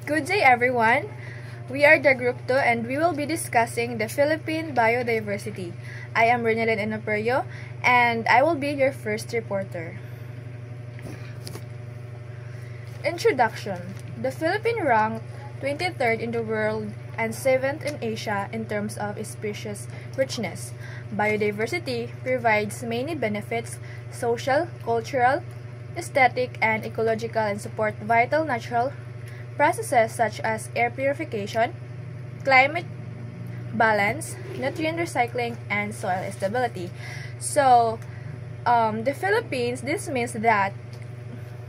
Good day, everyone. We are the Group 2 and we will be discussing the Philippine biodiversity. I am Renelyn Enoperio and I will be your first reporter. Introduction. The Philippines ranked 23rd in the world and 7th in Asia in terms of species richness. Biodiversity provides many benefits: social, cultural, aesthetic, and ecological, and support vital natural processes such as air purification, climate balance, nutrient recycling, and soil stability. So, the Philippines, this means that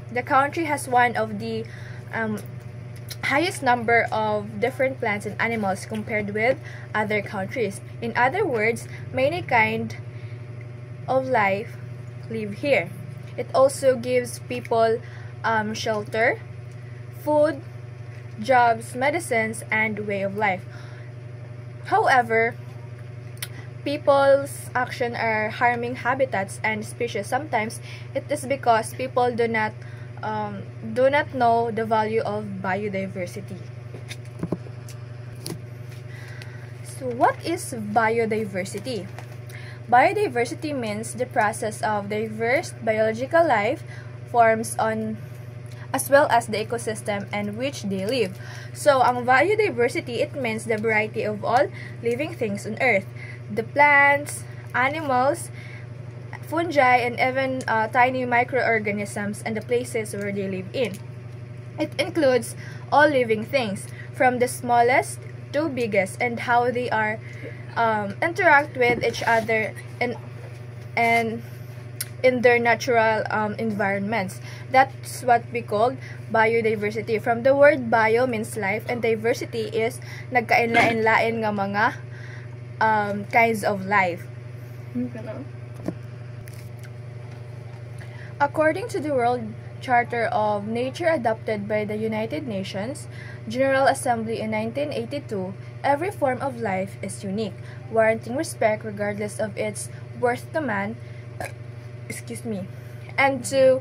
the country has one of the highest number of different plants and animals compared with other countries. In other words, many kind of life live here. It also gives people shelter, food, jobs, medicines, and way of life. However, people's actions are harming habitats and species. Sometimes it is because people do not know the value of biodiversity. So what is biodiversity? Biodiversity means the process of diverse biological life forms on as well as the ecosystem in which they live. So, ang biodiversity, it means the variety of all living things on Earth. The plants, animals, fungi, and even tiny microorganisms and the places where they live in. It includes all living things, from the smallest to biggest, and how they are interact with each other and in their natural environments. That's what we call biodiversity. From the word bio means life, and diversity is nagkainlain-lain nga mga kinds of life. According to the World Charter of Nature adopted by the United Nations General Assembly in 1982, every form of life is unique, warranting respect regardless of its worth to man, and to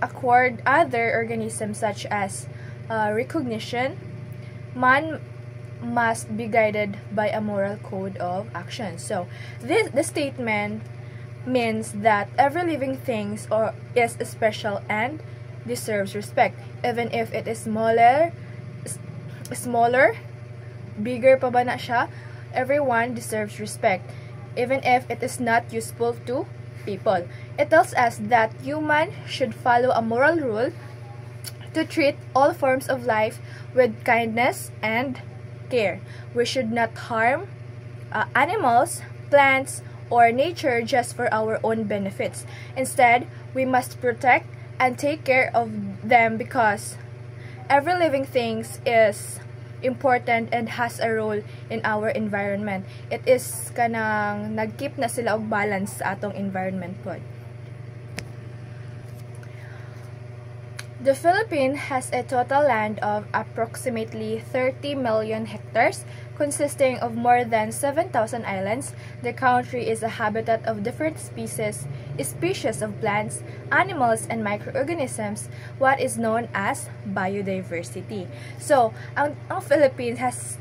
accord other organisms such as recognition. Man must be guided by a moral code of action. So the statement means that every living thing is special and deserves respect, even if it is smaller, bigger pa ba na siya. Everyone deserves respect, even if it is not useful to people. It tells us that humans should follow a moral rule to treat all forms of life with kindness and care. We should not harm animals, plants, or nature just for our own benefits. Instead, we must protect and take care of them because every living thing is important and has a role in our environment. It is kanang nag-keep na sila og balance sa atong environment pod. The Philippines has a total land of approximately 30 million hectares, consisting of more than 7,000 islands. The country is a habitat of different species of plants, animals, and microorganisms, what is known as biodiversity. So, ang Philippines has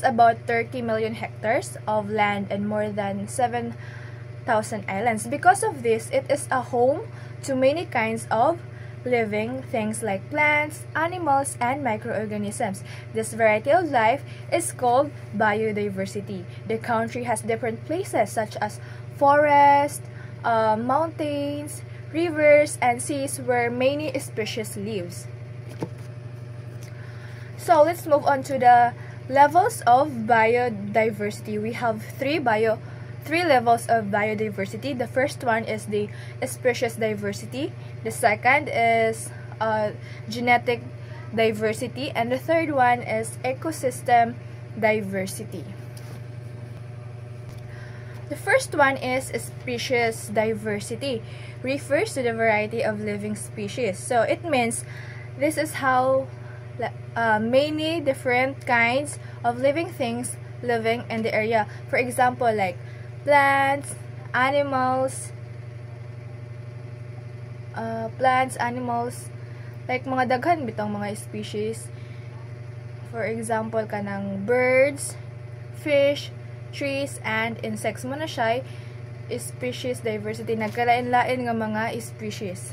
about 30 million hectares of land and more than 7,000 islands. Because of this, it is a home to many kinds of living things like plants, animals, and microorganisms. This variety of life is called biodiversity. The country has different places such as forests, mountains, rivers, and seas where many species lives. So let's move on to the levels of biodiversity. We have three levels of biodiversity. The first one is the species diversity. The second is genetic diversity. And the third one is ecosystem diversity. The first one is species diversity. Refers to the variety of living species. So it means this is how many different kinds of living things living in the area. For example, like plants, animals, Like mga daghan bitong mga species. For example, kanang birds, fish, trees, and insects. Muna siya species diversity, nagkalain-lain nga mga species.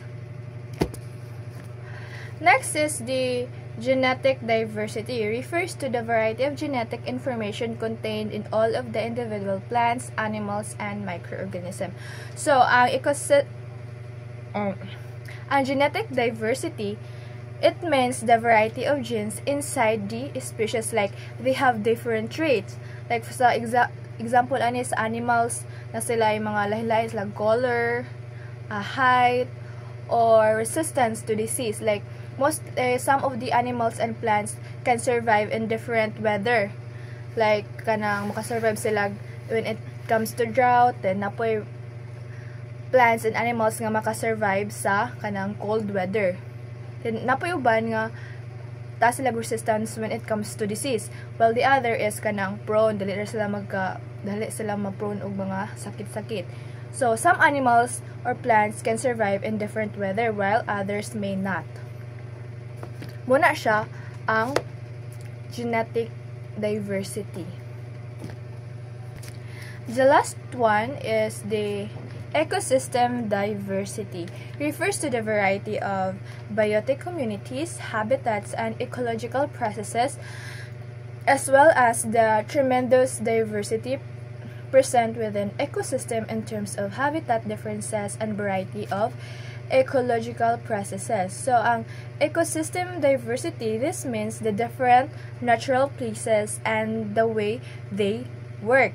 Next is the genetic diversity. Refers to the variety of genetic information contained in all of the individual plants, animals, and microorganisms. So, ang genetic diversity, it means the variety of genes inside the species, like they have different traits. Like sa example ani sa animals na sila ay mga lahi-lahi sila color, height, or resistance to disease. Like some of the animals and plants can survive in different weather. Like kanang makasurvive sila when it comes to drought, then napoy plants and animals nga makasurvive sa kanang cold weather. Then napoy uban nga taas sila resistance when it comes to disease, while the other is kanang prone, dali sila ma-prone og mga sakit-sakit. So some animals or plants can survive in different weather while others may not. Muna siya ang genetic diversity. The last one is the ecosystem diversity. Refers to the variety of biotic communities, habitats, and ecological processes, as well as the tremendous diversity present within ecosystem in terms of habitat differences and variety of ecological processes. So, ang ecosystem diversity, this means the different natural places and the way they work.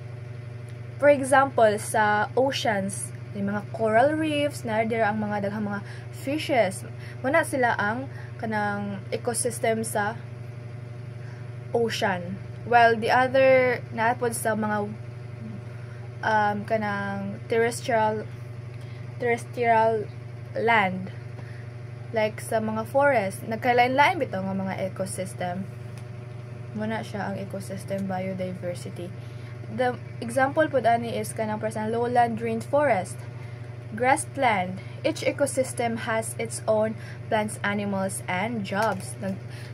For example, sa oceans, may mga coral reefs, na there ang mga daghang mga fishes. Muna sila ang kanang ecosystem sa ocean. While the other naapod sa mga kanang terrestrial land, like sa mga forest, nagkalain-lain bitaw nga mga ecosystem. Muna siya ang ecosystem biodiversity. The example po ani is kanang person lowland rainforest, grassland. Each ecosystem has its own plants, animals, and jobs.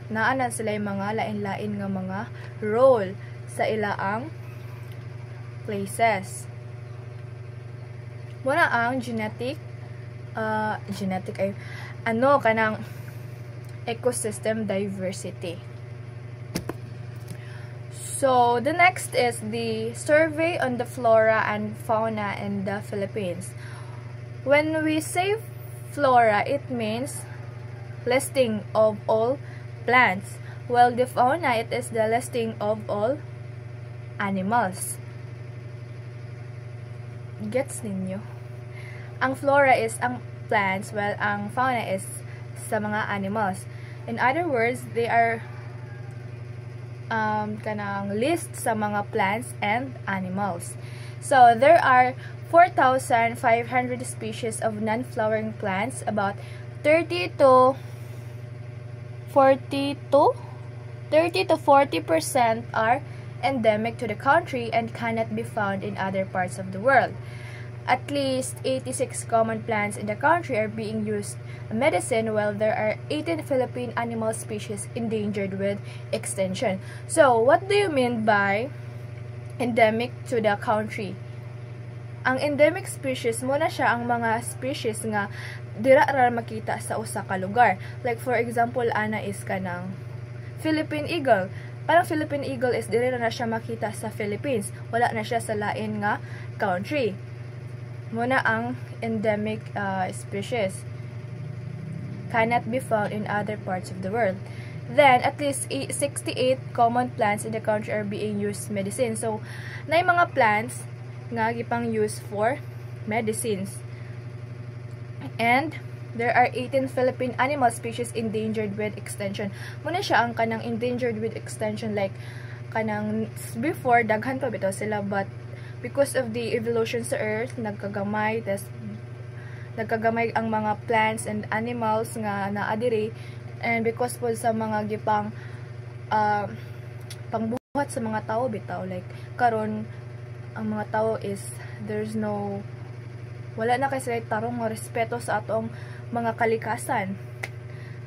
Naa sila yung mga lain-lain nga mga role sa ilaang places. Muna ang kanang ecosystem diversity. So, the next is the survey on the flora and fauna in the Philippines. When we say flora, it means listing of all plants, while the fauna, it is the listing of all animals. Gets ninyo? Ang flora is ang plants, while ang fauna is sa mga animals. In other words, they are kanang list sa mga plants and animals. So, there are 4,500 species of non-flowering plants. About 30 to 40% are endemic to the country and cannot be found in other parts of the world. At least 86 common plants in the country are being used in medicine, while there are 18 Philippine animal species endangered with extinction. So, what do you mean by endemic to the country? Ang endemic species, muna siya ang mga species nga dira ra makita sa usa ka lugar. Like for example, ana is kanang Philippine eagle. Parang Philippine eagle is dira na siya makita sa Philippines. Wala na siya sa lain nga country. Muna ang endemic species cannot be found in other parts of the world. Then, at least 68 common plants in the country are being used medicine. So, na yung mga plants nga gipang use for medicines. And, there are 18 Philippine animal species endangered with extinction. Muna siya ang kanang endangered with extinction, like kanang before, daghan pa bitaw sila, but because of the evolution sa earth, nagkagamay ang mga plants and animals nga naadiri, and because po sa mga gipang pangbuhat sa mga tao bitaw, like karon ang mga tao is wala na kay sila tarong respeto sa atong mga kalikasan.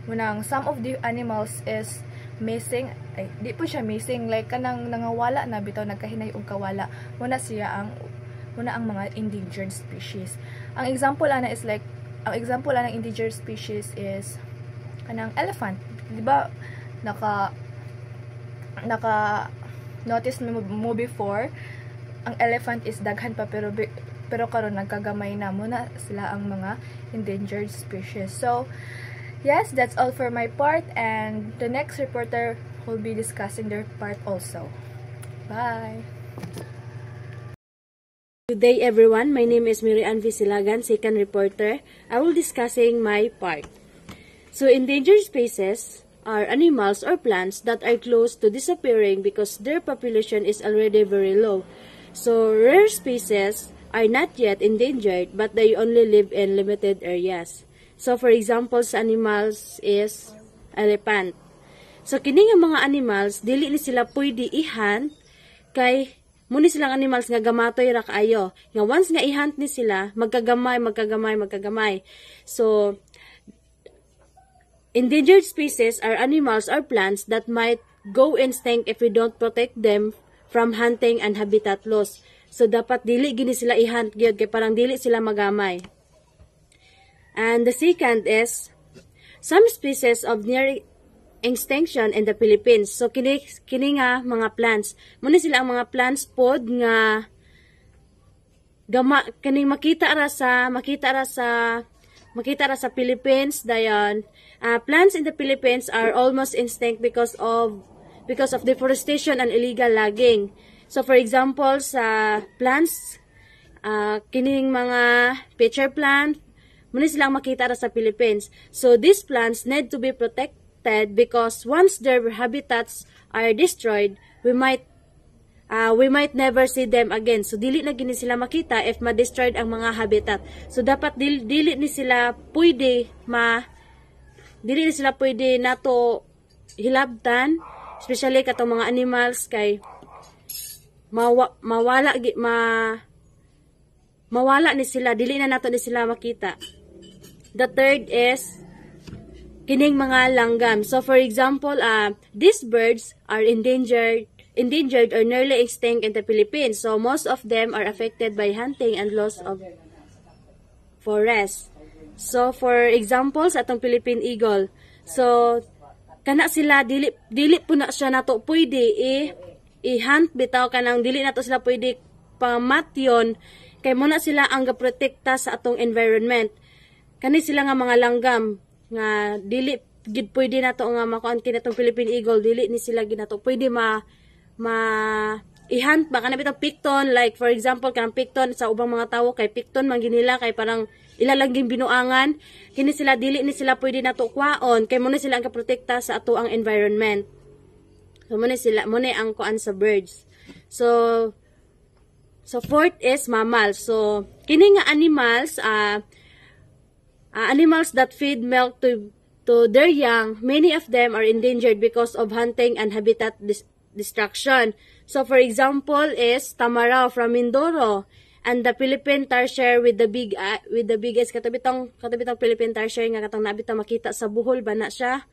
Munang some of the animals is missing, ay di po siya missing, like kanang nangawala na bitaw, nagkahinay og kawala. Muna ang mga endangered species. Ang example ana is like, ang example ana ng endangered species is kanang elephant. Di ba naka notice mo before, ang elephant is daghan pa pero karon nagkagamay na, muna sila ang mga endangered species. So yes, that's all for my part, and the next reporter will be discussing their part also. Bye! Good day everyone, my name is Mary Ann Visilagan, second reporter. I will discussing my part. So endangered species are animals or plants that are close to disappearing because their population is already very low. So rare species are not yet endangered but they only live in limited areas. So, for example, sa animals is elephant. So, kini nga mga animals, dili ni sila pwede i-hunt kay muni silang animals nga gamatoy ra kaayo. Nga once nga i-hunt ni sila, magkagamay. So, endangered species are animals or plants that might go extinct if we don't protect them from hunting and habitat loss. So, dapat dili gini sila i-hunt gyud kay parang dili sila magamay. And the second is some species of near extinction in the Philippines. So kini nga mga plants. Muna sila ang mga plants pod nga kining makita ra sa Philippines dayon. Plants in the Philippines are almost extinct because of deforestation and illegal logging. So for example sa plants, kining mga pitcher plant, muna silang makita ra sa Philippines. So these plants need to be protected because once their habitats are destroyed, we might never see them again. So dili na gini sila makita if ma-destroyed ang mga habitat. So dapat dili ni sila pwede nato hilabtan, especially katong mga animals kay mawala ni sila, dili na nato ni sila makita. The third is kining mga langgam. So for example, these birds are endangered or nearly extinct in the Philippines. So most of them are affected by hunting and loss of forest. So for example, sa atong Philippine eagle. So kana sila dili po na siya nato pwede i-hunt bitaw, kanang dili nato sila pwede pamatyon kay muna sila ang gaprotekta sa atong environment. Kani sila nga mga langgam nga dili gid pwede nato nga makuan kini atong Philippine eagle, dili ni sila gid nato pwede i-hunt ba kana bitaw picton, like for example kanang picton sa ubang mga tawo kay picton man ginila kay parang ilalaging binuangan, kini sila dili ni sila pwede nato kwaon kay muna sila ang kaprotekta sa ato ang environment. So muna ang kuan sa birds. So fourth is mammals. So kini nga animals animals that feed milk to their young, many of them are endangered because of hunting and habitat destruction. So for example is Tamarao from Mindoro and the Philippine tarsier with the biggest katabitang Philippine tarsier nga katong nabita makita sa Bohol ba na siya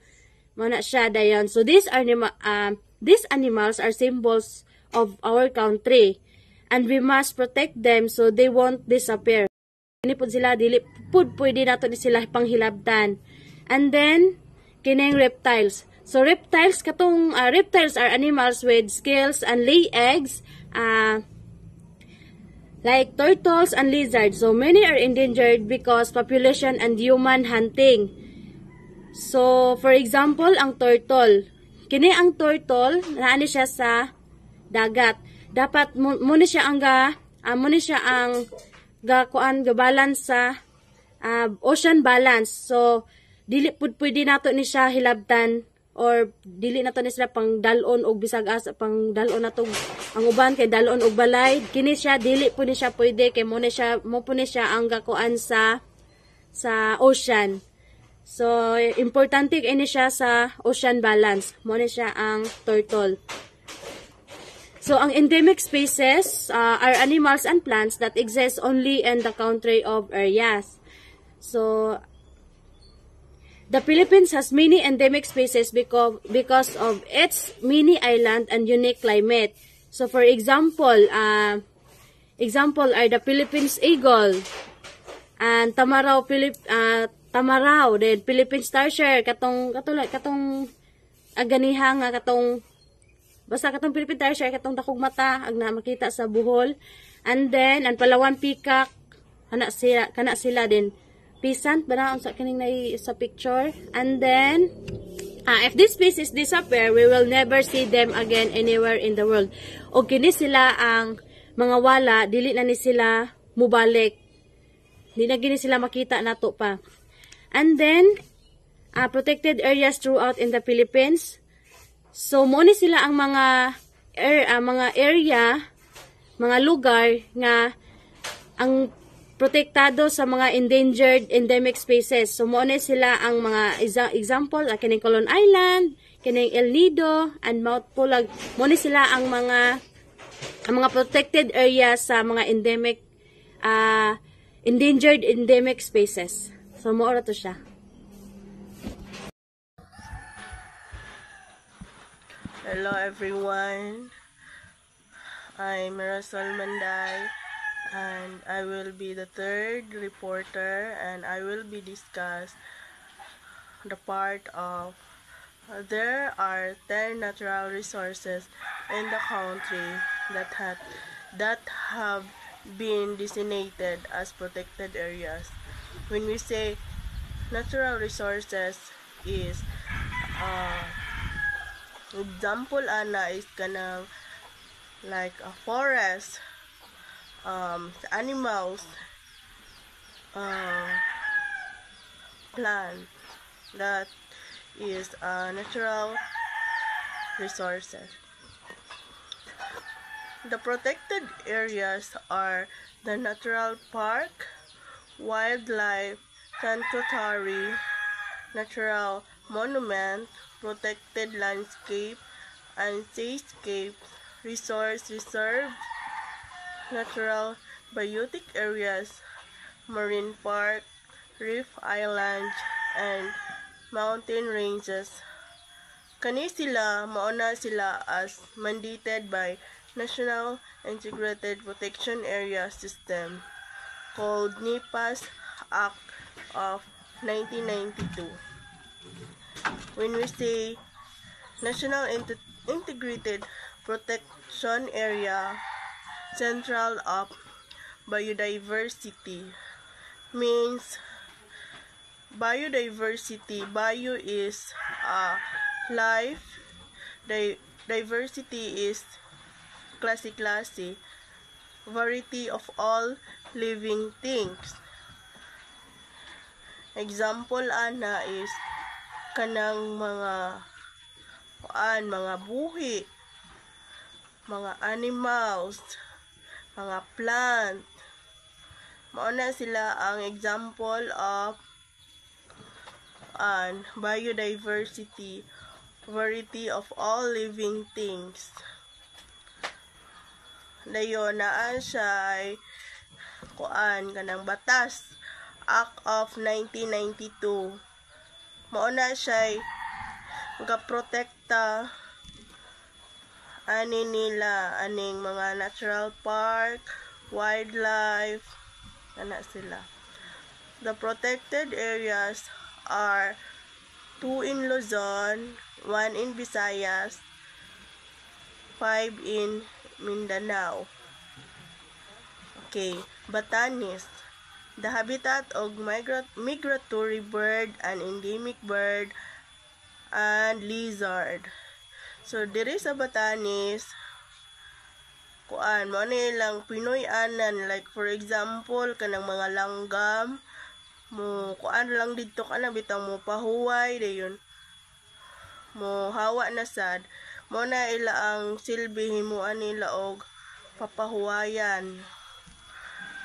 dayon. So these animals are symbols of our country and we must protect them so they won't disappear. Kini pud sila dili pud pwede nato ni sila panghilabtan. And then kining reptiles. So reptiles reptiles are animals with scales and lay eggs like turtles and lizards. So many are endangered because population and human hunting. So for example, ang turtle. Kini ang turtle naani siya sa dagat. Dapat muna siya ang balance sa ocean balance. So dili pud pwede nato ni siya hilabtan or dili nato ni sila pang dalon og bisag asa pang dalon nato ang uban kay dalon og balay. Kini siya dili pud ni siya pwede kay mo po ni siya ang gakuan sa ocean. So importante ini siya sa ocean balance. Mo ni siya ang turtle. So, ang endemic species are animals and plants that exist only in the country of areas. So, The Philippines has many endemic species because of its many island and unique climate. So for example are the Philippines eagle and Tamarao then Philippine starshare katong aganiha nga katong basta katong Philippine starshare katong dakog mata ag na makita sa Bohol. And then ang Palawan peacock kana sila din pisant ba na sa kining sa picture. And then if this species disappear, we will never see them again anywhere in the world. O kini sila ang mga wala, dili na ni sila mubalik. Di na gini sila makita nato pa. And then protected areas throughout in the Philippines. So mo ni sila ang mga area, mga lugar nga ang protektado sa mga endangered endemic species. So mo ni sila ang mga example kining Colon Island, kining El Nido and Mount Pulag. Mo ni sila ang mga protected areas sa mga endangered endemic species. So mo ra to siya. Hello everyone. I'm Marisol Manday. And I will be the third reporter, and I will be discuss the part of there are 10 natural resources in the country that have been designated as protected areas. When we say natural resources is example ana is kanang like a forest, animals, plant, that is natural resources. The protected areas are the natural park, wildlife sanctuary, natural monument, protected landscape and seascape, resource reserve, natural biotic areas, marine park, reef islands, and mountain ranges. Kani sila mauna sila as mandated by National Integrated Protection Area System called NIPAS Act of 1992. When we say National Integrated Protection Area, Central of Biodiversity means biodiversity. Bio is life, diversity is classy, variety of all living things. Example ana is kanang mga buhi, mga animals, mga plant. Mauna sila ang example of biodiversity, variety of all living things. Dayon naan siya ay kanang batas Act of 1992. Mauna siya ay gaprotekta aning mga natural park, wildlife, ana sila. The protected areas are 2 in Luzon, 1 in Visayas, 5 in Mindanao. Okay, Batanes. The habitat of migratory bird and endemic bird and lizard. So diri sa Batanes, mo nilang Pinoy anan, like for example kanang mga langgam mo lang dito kana bitang mo pahuway dayon mo hawa na sad mo na ila ang silbi himuan nila og papahuwayan.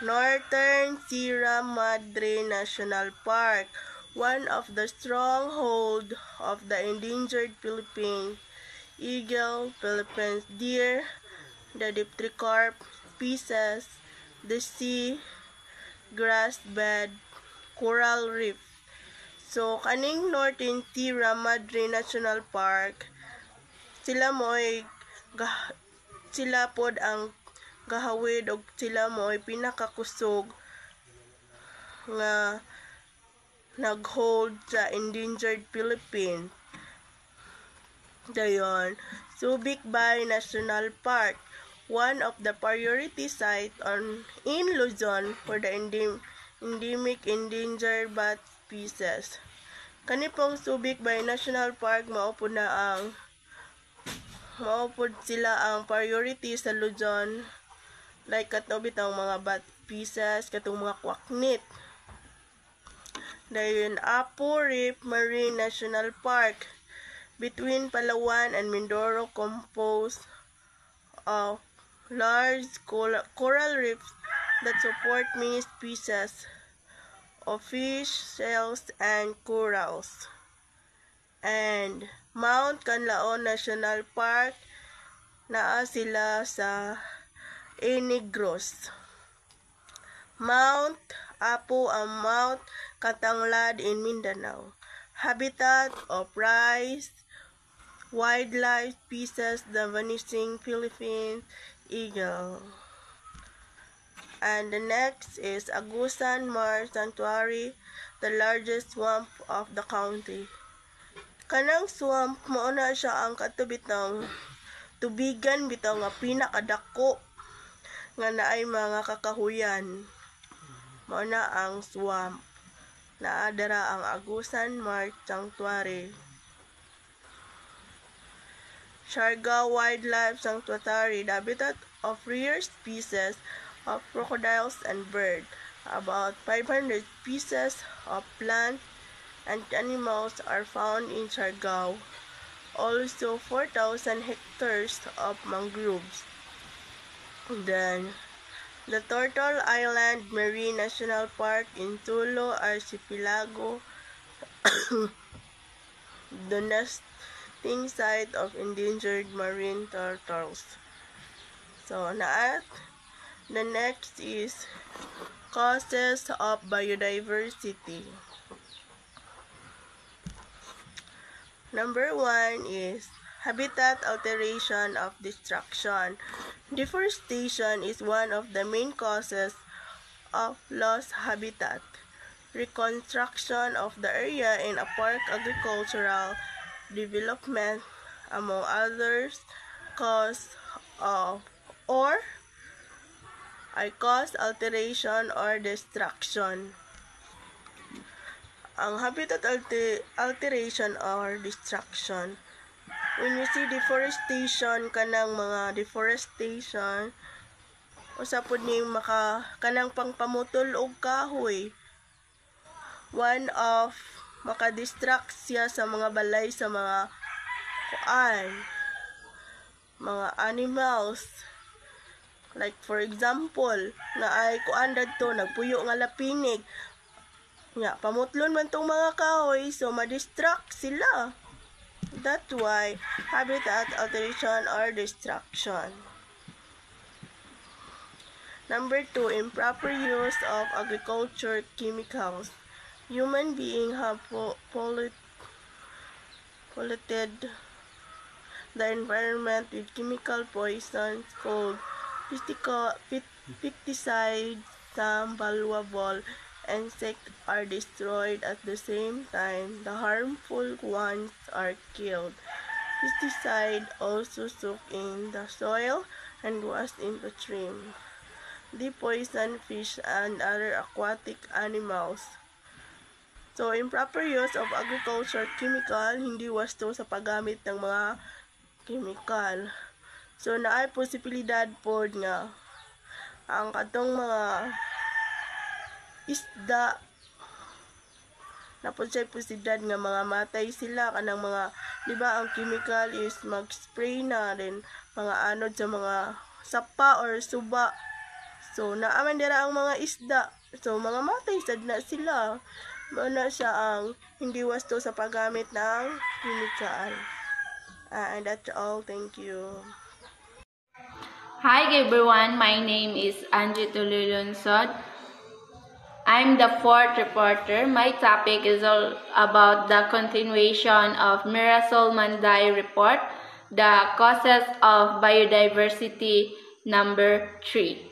Northern Sierra Madre National Park, one of the stronghold of the endangered Philippine eagle, Philippine deer, the dipterocarp species, the sea grass bed, coral reef. So kaning Northern Sierra Madre National Park, sila pod ang gahawid og sila mo'y pinakakusog nga nag-hold sa Endangered Philippines. Dayon, Subic Bay National Park, one of the priority site in Luzon for the endemic endangered bat species. Kani pong Subic Bay National Park maupod sila ang priority sa Luzon, like katobit ang mga bat species katong mga kwaknit. Dayon, Apo Reef Marine National Park between Palawan and Mindoro, composed of large coral reefs that support many species of fish, shells, and corals. And Mount Canlaon National Park, naa sila sa Negros. Mount Apo ang Mount Katanglad in Mindanao. Habitat of rice, wildlife species, the vanishing Philippine eagle. And the next is Agusan Marsh Sanctuary, the largest swamp of the county. Kanang swamp, mauna siya ang katubitang tubigan bitaw nga pinakadako nga naay mga kakahuyan. Mauna ang swamp. Naadara ang Agusan Marsh Sanctuary. Siargao Wildlife Sanctuary, the habitat of rare species of crocodiles and birds. About 500 species of plants and animals are found in Siargao. Also 4,000 hectares of mangroves. Then, the Turtle Island Marine National Park in Tulo Archipelago, the nesting site of endangered marine turtles. So, the next is causes of biodiversity. Number 1 is habitat alteration of destruction. Deforestation is one of the main causes of lost habitat. Reconstruction of the area in a park, agricultural development, among others, cause alteration or destruction. Ang habitat alteration or destruction, when you see deforestation, kanang mga deforestation, usapod ni kanang pangpamutol og kahoy. One of makadistract siya sa mga balay sa mga mga animals. Like for example, na ay dadto nagpuyo nga lapinig. Nga pamutlon man tong mga kahoy, so ma-distract sila. That's why habitat alteration or destruction. Number 2, improper use of agriculture chemicals. Human beings have polluted the environment with chemical poisons called pesticides. Some valuable insects are destroyed at the same time. The harmful ones are killed. Pesticides also soak in the soil and wash into streams. They poison fish and other aquatic animals. So, improper use of agriculture chemical, hindi wasto sa paggamit ng mga chemical. So, naay posibilidad po nga ang katong mga isda na po siya posibilidad nga mga matay sila kanang mga, di ba ang chemical is mag-spray na rin mga anod sa mga sapa or suba. So, naaman dira ang mga isda. So, mga matay sad na sila. Mauna siya ang hindi wasto sa paggamit ng chemical. And that's all. Thank you. Hi everyone, my name is Angie Tululunsod. I'm the fourth reporter. My topic is all about the continuation of Mirasol Manday report, the causes of biodiversity number 3.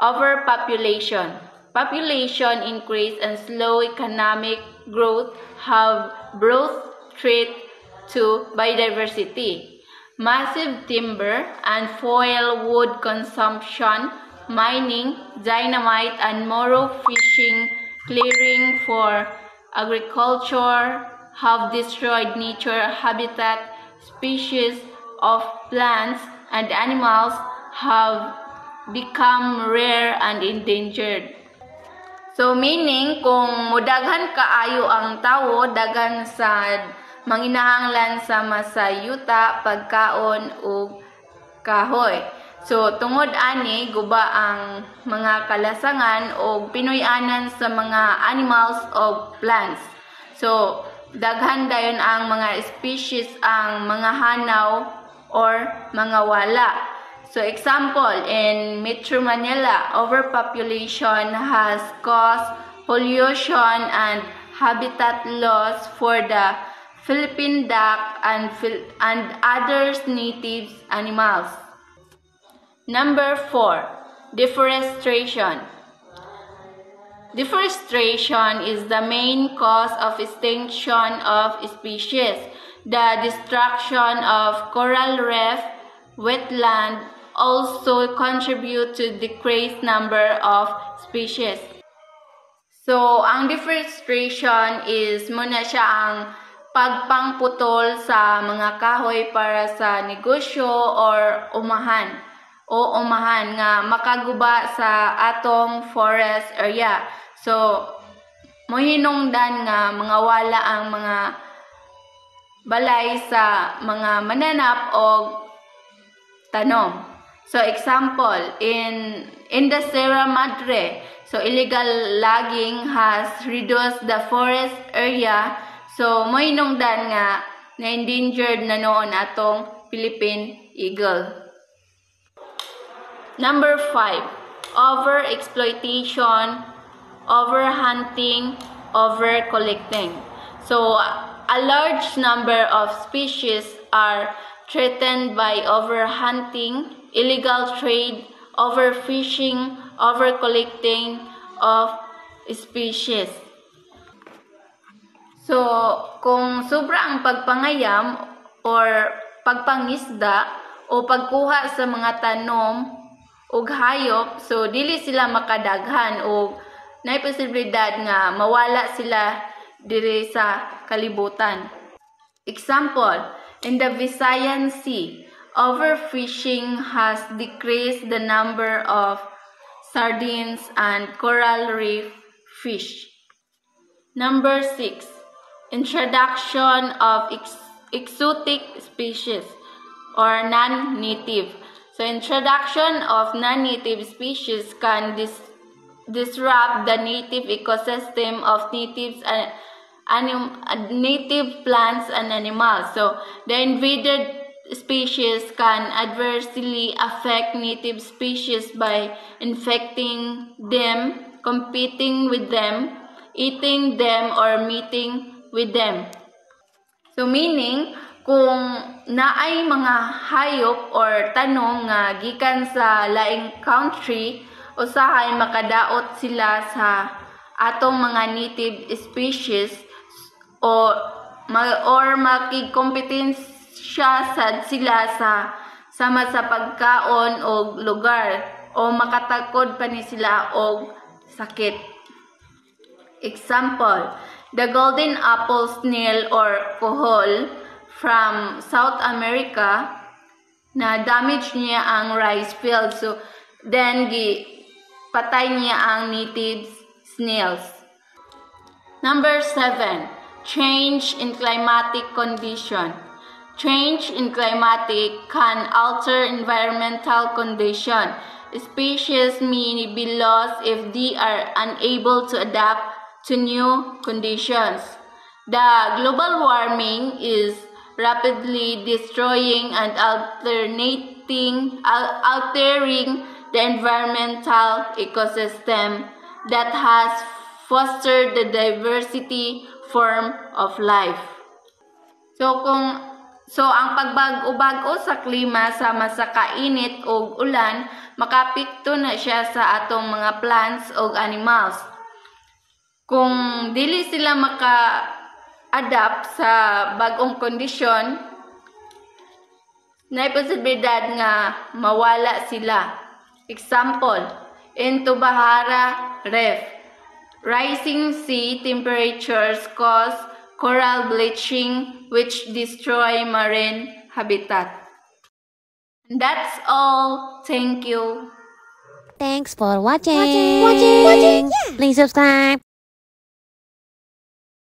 Overpopulation. Population increase and slow economic growth have brought threat to biodiversity. Massive timber and foil wood consumption, mining, dynamite, and moro fishing clearing for agriculture have destroyed nature habitat. Species of plants and animals have become rare and endangered. So meaning, kung mudaghan kaayo ang tawo, daghan sa manginahanglan sa masayuta, pagkaon ug kahoy. So tungod ani guba ang mga kalasangan o pinuy-anan sa mga animals o plants. So daghan dayon ang mga species ang mga hanaw or mga wala. So example, in Metro Manila, overpopulation has caused pollution and habitat loss for the Philippine duck and other native animals. Number 4, deforestation. Deforestation is the main cause of extinction of species. The destruction of coral reef, wetland, also contribute to decreased number of species. So, ang deforestation is muna siya ang pagpangputol sa mga kahoy para sa negosyo or umahan nga makaguba sa atong forest area. So, mohinungdan nga mga wala ang mga balay sa mga mananap o tanom. So example, in the Sierra Madre, so illegal logging has reduced the forest area. So mohinungdan nga na endangered na noon atong Philippine eagle. Number 5, overexploitation, overhunting, overcollecting. So a large number of species are threatened by overhunting, illegal trade, overfishing, overcollecting of species. So, kung sobra ang pagpangayam or pagpangisda o pagkuha sa mga tanom ug hayop, so dili sila makadaghan o naay posibilidad nga mawala sila diri sa kalibutan. Example, in the Visayan Sea, overfishing has decreased the number of sardines and coral reef fish. Number 6, introduction of exotic species or non-native. So introduction of non-native species can disrupt the native ecosystem of native plants and animals. So the invaded species can adversely affect native species by infecting them, competing with them, eating them, or mating with them. So meaning, kung naay mga hayop or tanom nga gikan sa laing country, usahay makadaot sila sa atong mga native species or makikompetensya sad sila sa sama sa pagkaon o lugar o makatakod pa ni sila og sakit. Example, the golden apple snail or kohol from South America na damage niya ang rice field. So then patay niya ang native snails. Number 7, change in climatic condition. Change in climatic can alter environmental condition. Species may be lost if they are unable to adapt to new conditions. The global warming is rapidly destroying and altering the environmental ecosystem that has fostered the diversity form of life. So ang pagbag-o sa klima sama sa kainit o ulan, makapikto na siya sa atong mga plants o animals. Kung dili sila maka-adapt sa bagong kondisyon, na posibilidad nga mawala sila. Example, in Tubahara Reef, rising sea temperatures cause coral bleaching which destroy marine habitat. That's all. Thank you. Thanks for watching. Please subscribe.